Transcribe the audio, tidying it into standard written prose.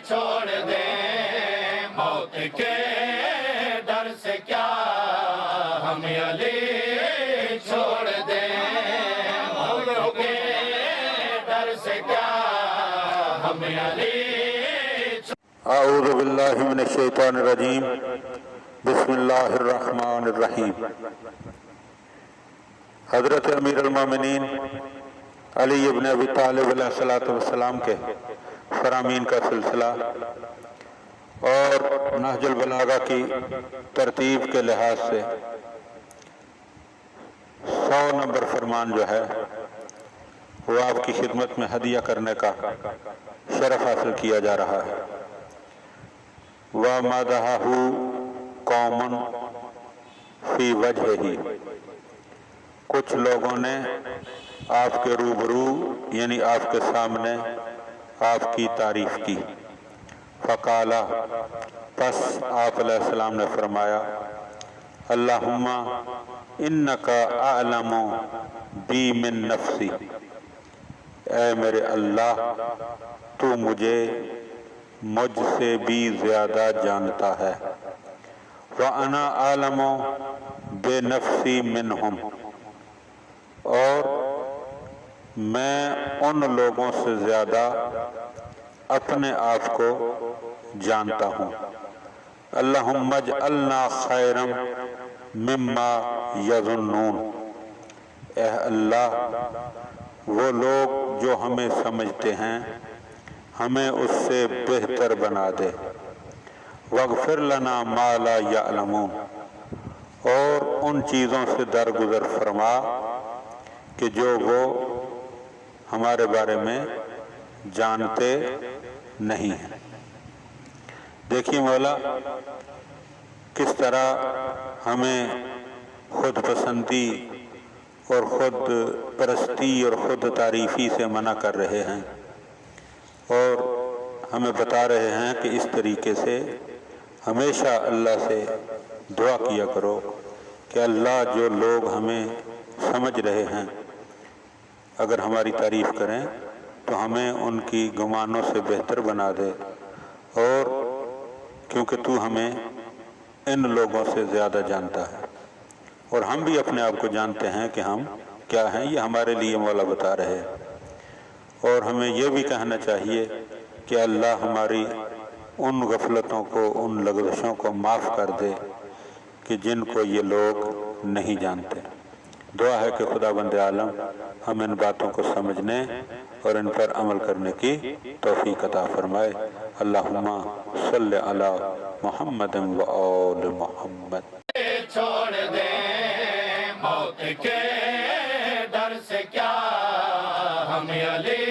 چھوڑ دیں موت کے ڈر سے کیا ہم علی چھوڑ دیں موت کے ڈر سے کیا ہم علی اعوذ باللہ من الشیطان الرجیم بسم اللہ الرحمن الرحیم۔ حضرت امیر المومنین علی ابن ابی طالب علیہ السلام کے فرامین کا سلسلہ اور نہج البلاغہ کی ترتیب کے لحاظ سے 100 نمبر فرمان جو ہے وہ آپ کی خدمت میں ہدیہ کرنے کا شرف حاصل کیا جا رہا ہے۔ وَمَدَحَهُ قَوْمٌ فِي وَجْهِهِ، کچھ لوگوں نے آپ کے روبرو یعنی آپ کے سامنے آپ کی تعریف کی۔ فقال، پس آپ علیہ السلام نے فرمایا، اللہم انکا اعلم بی من نفسی، اے میرے اللہ تو مجھے مجھ سے بھی زیادہ جانتا ہے۔ وَأَنَا أَعْلَمُ بِنَفْسِي مِنْهُمْ، اور میں ان لوگوں سے زیادہ اپنے آپ کو جانتا ہوں۔ اللہم اجعلنا خیرا مما یظنون، اے اللہ وہ لوگ جو ہمیں سمجھتے ہیں ہمیں اس سے بہتر بنا دے۔ واغفر لنا ما لا یعلمون، اور ان چیزوں سے درگزر فرما کہ جو وہ ہمارے بارے میں جانتے نہیں ہیں۔ دیکھیے مولا کس طرح ہمیں خود پسندی اور خود پرستی اور خود تعریفی سے منع کر رہے ہیں، اور ہمیں بتا رہے ہیں کہ اس طریقے سے ہمیشہ اللہ سے دعا کیا کرو کہ اللہ جو لوگ ہمیں سمجھ رہے ہیں اگر ہماری تعریف کریں تو ہمیں ان کی گمانوں سے بہتر بنا دے، اور کیونکہ تو ہمیں ان لوگوں سے زیادہ جانتا ہے، اور ہم بھی اپنے آپ کو جانتے ہیں کہ ہم کیا ہیں، یہ ہمارے لیے مولا بتا رہے ہیں۔ اور ہمیں یہ بھی کہنا چاہیے کہ اللہ ہماری ان غفلتوں کو ان لغزشوں کو معاف کر دے کہ جن کو یہ لوگ نہیں جانتے۔ دعا ہے کہ خدا بند عالم ہم ان باتوں کو سمجھنے اور ان پر عمل کرنے کی توفیق عطا فرمائے۔ اللہم صلی علی محمد و آل محمد۔ چھوڑ دیں موت کے ڈر سے کیا ہم علی